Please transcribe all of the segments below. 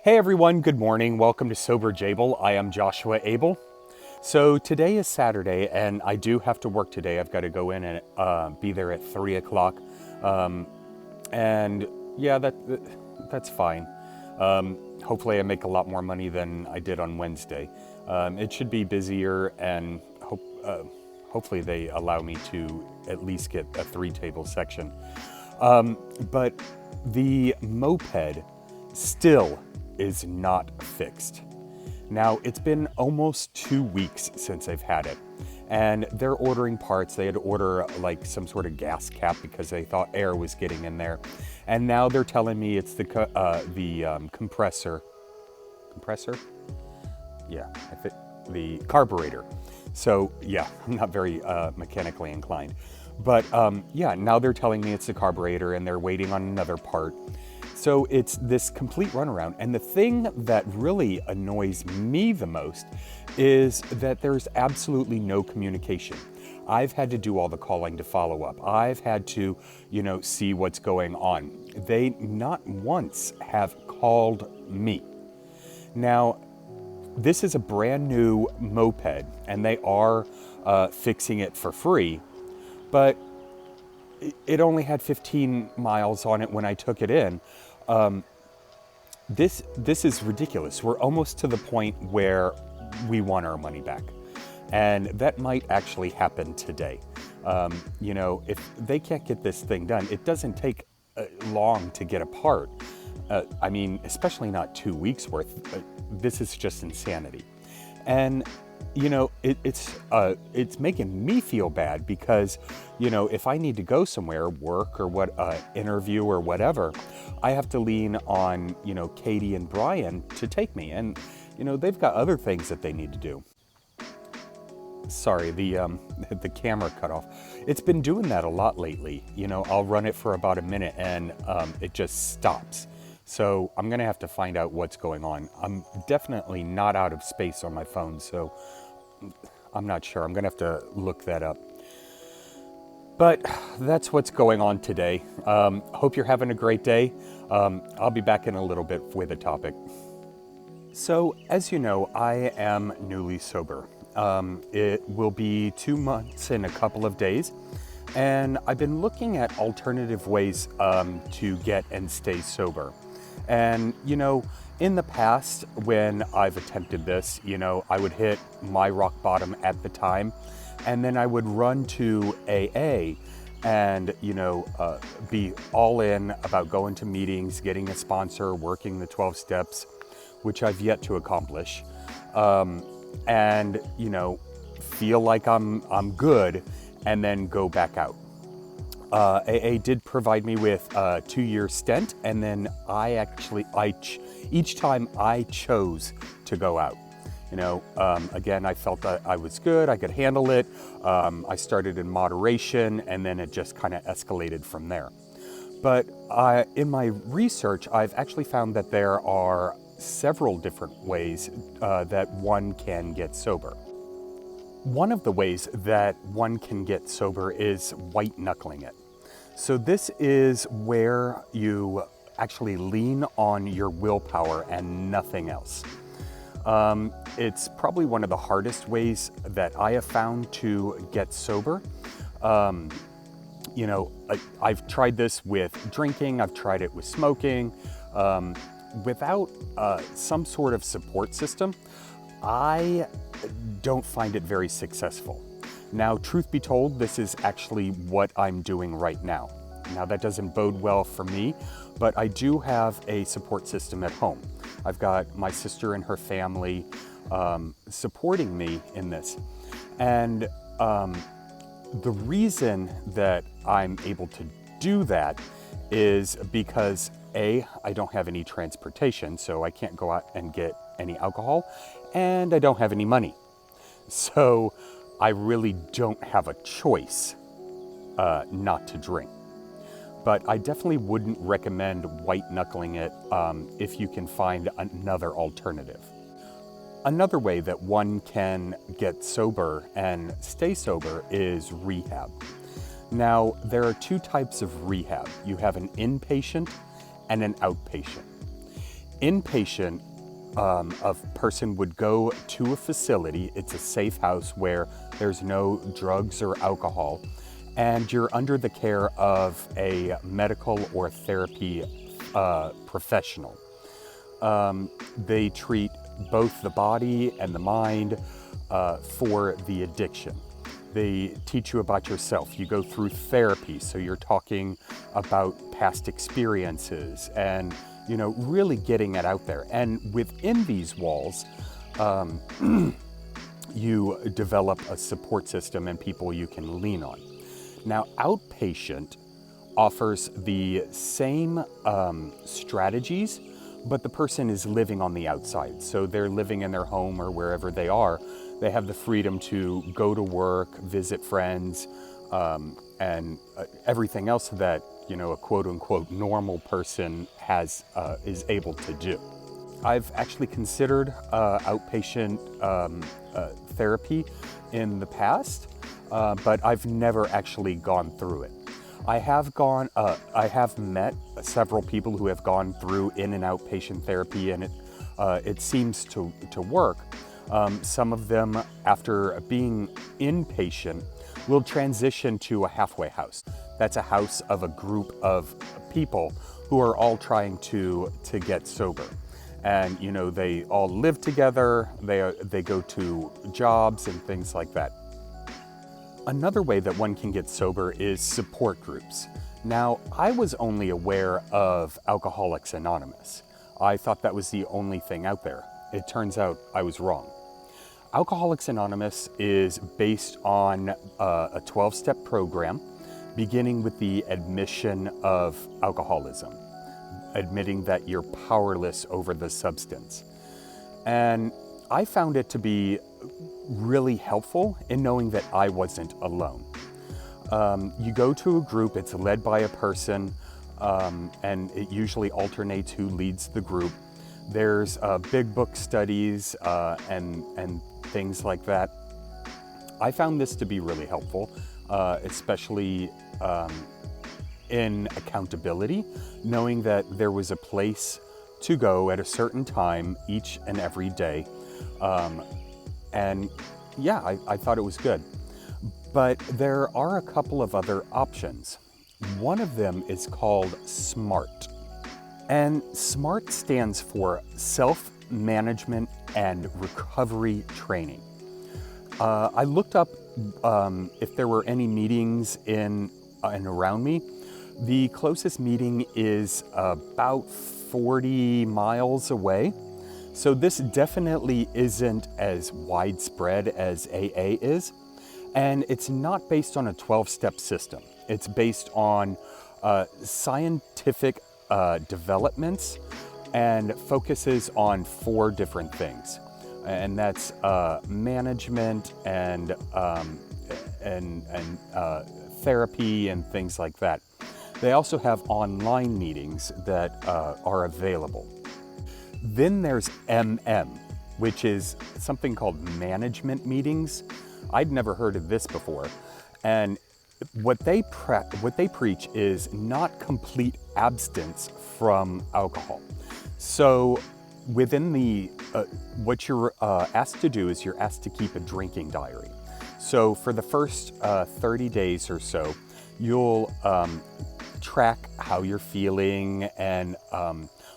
Hey everyone, good morning. Welcome to Sober Jable. I am Joshua Abel. So today is Saturday and I do have to work today. I've got to go in and be there at 3 o'clock. And yeah, that's fine. Hopefully I make a lot more money than I did on Wednesday. It should be busier and hopefully they allow me to at least get a 3-table section. But the moped still is not fixed. Now, it's been almost 2 weeks since I've had it, and they're ordering parts. They had to order like some sort of gas cap because they thought air was getting in there, and now they're telling me it's the compressor. Compressor? Yeah, the carburetor. So yeah, I'm not very mechanically inclined, but yeah, now they're telling me it's the carburetor, and they're waiting on another part. So it's this complete runaround. And the thing that really annoys me the most is that there's absolutely no communication. I've had to do all the calling to follow up. I've had to, see what's going on. They not once have called me. Now, this is a brand new moped and they are fixing it for free, but it only had 15 miles on it when I took it in. This is ridiculous. We're almost to the point where we want our money back. And that might actually happen today. If they can't get this thing done, it doesn't take long to get apart. Especially not 2 weeks worth. This is just insanity. And it's making me feel bad because, if I need to go somewhere, work or interview or whatever, I have to lean on, Katie and Brian to take me. And, they've got other things that they need to do. Sorry, the camera cut off. It's been doing that a lot lately. I'll run it for about a minute and it just stops. So I'm gonna have to find out what's going on. I'm definitely not out of space on my phone, so I'm not sure. I'm gonna have to look that up. But that's what's going on today. Hope you're having a great day. I'll be back in a little bit with a topic. So, as you know, I am newly sober. It will be 2 months in a couple of days. And I've been looking at alternative ways to get and stay sober. And, in the past, when I've attempted this, I would hit my rock bottom at the time, and then I would run to AA and, be all in about going to meetings, getting a sponsor, working the 12 steps, which I've yet to accomplish, and, feel like I'm good, and then go back out. AA did provide me with a 2-year stint, and then each time I chose to go out. Again, I felt that I was good, I could handle it. I started in moderation, and then it just kind of escalated from there. But in my research, I've actually found that there are several different ways that one can get sober. One of the ways that one can get sober is white-knuckling it. So this is where you actually lean on your willpower and nothing else. It's probably one of the hardest ways that I have found to get sober. I've tried this with drinking, I've tried it with smoking. Without some sort of support system, I don't find it very successful. Now, truth be told, this is actually what I'm doing right now. Now, that doesn't bode well for me, but I do have a support system at home. I've got my sister and her family supporting me in this. And the reason that I'm able to do that is because I don't have any transportation, so I can't go out and get any alcohol, and I don't have any money. So I really don't have a choice not to drink. But I definitely wouldn't recommend white-knuckling it if you can find another alternative. Another way that one can get sober and stay sober is rehab. Now, there are 2 types of rehab. You have an inpatient and an outpatient. Inpatient, a person would go to a facility. It's a safe house where there's no drugs or alcohol, and you're under the care of a medical or therapy professional. They treat both the body and the mind for the addiction. They teach you about yourself. You go through therapy, so you're talking about past experiences and, you know, really getting it out there. And within these walls, you develop a support system and people you can lean on. Now, outpatient offers the same strategies, but the person is living on the outside. So they're living in their home or wherever they are. They have the freedom to go to work, visit friends, and everything else that, you know, a quote-unquote normal person is able to do. I've actually considered outpatient therapy in the past, but I've never actually gone through it. I have met several people who have gone through in and outpatient therapy, and it seems to work. Some of them, after being inpatient, will transition to a halfway house. That's a house of a group of people who are all trying to get sober. And, you know, they all live together, they go to jobs and things like that. Another way that one can get sober is support groups. Now, I was only aware of Alcoholics Anonymous. I thought that was the only thing out there. It turns out I was wrong. Alcoholics Anonymous is based on a 12-step program, beginning with the admission of alcoholism, admitting that you're powerless over the substance. And I found it to be really helpful in knowing that I wasn't alone. You go to a group, it's led by a person, and it usually alternates who leads the group. There's big book studies and things like that. I found this to be really helpful, especially in accountability, knowing that there was a place to go at a certain time each and every day. And yeah, I thought it was good. But there are a couple of other options. One of them is called SMART. And SMART stands for Self-Management and Recovery Training. I looked up if there were any meetings in and around me. The closest meeting is about 40 miles away. So this definitely isn't as widespread as AA is. And it's not based on a 12-step system. It's based on scientific developments and focuses on 4 different things. And that's management and therapy and things like that. They also have online meetings that are available. Then there's MM, which is something called management meetings. I'd never heard of this before. And what they preach is not complete abstinence from alcohol. So within the, what you're asked to do is you're asked to keep a drinking diary. So for the first 30 days or so, you'll track how you're feeling and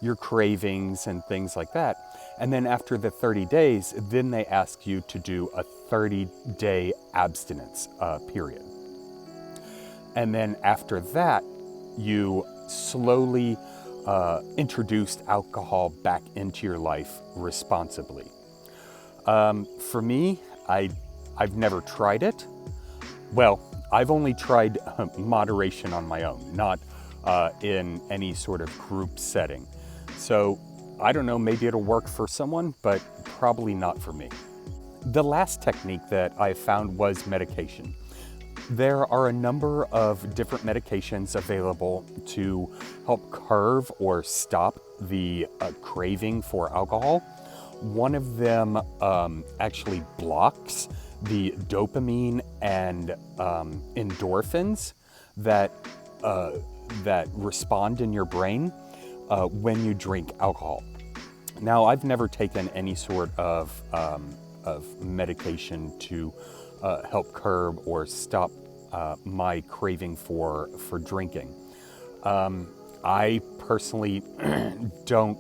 your cravings and things like that. And then after the 30 days, then they ask you to do a 30-day abstinence period. And then after that, you slowly introduced alcohol back into your life responsibly. For me, I've never tried it. Well, I've only tried moderation on my own, not in any sort of group setting. So I don't know, maybe it'll work for someone, but probably not for me. The last technique that I found was medication. There are a number of different medications available to help curb or stop the craving for alcohol. One of them actually blocks the dopamine and endorphins that respond in your brain when you drink alcohol. Now, I've never taken any sort of medication to help curb or stop my craving for drinking. I personally don't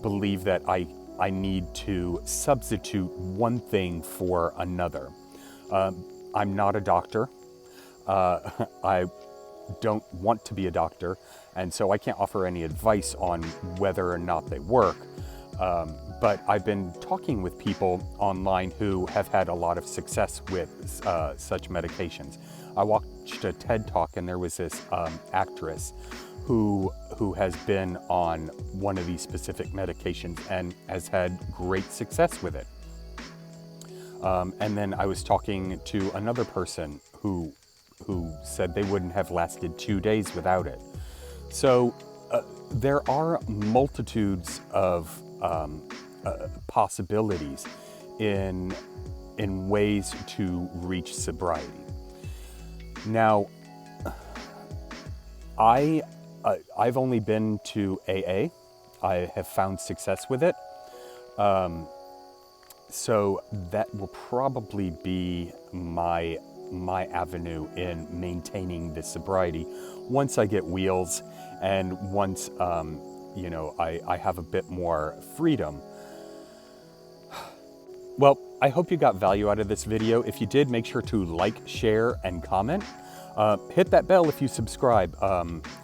believe that I need to substitute one thing for another. I'm not a doctor. I don't want to be a doctor, and so I can't offer any advice on whether or not they work. But I've been talking with people online who have had a lot of success with such medications. I watched a TED Talk, and there was this actress who has been on one of these specific medications and has had great success with it. And then I was talking to another person who said they wouldn't have lasted 2 days without it. So there are multitudes of possibilities in ways to reach sobriety. Now, I've only been to AA. I have found success with it. So that will probably be my avenue in maintaining this sobriety once I get wheels and once I have a bit more freedom. Well, I hope you got value out of this video. If you did, make sure to like, share, and comment. Hit that bell if you subscribe,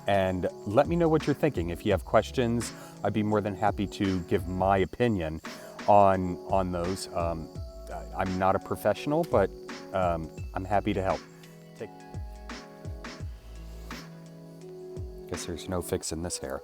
and let me know what you're thinking. If you have questions, I'd be more than happy to give my opinion on those. I'm not a professional, but I'm happy to help. Guess there's no fixing this hair.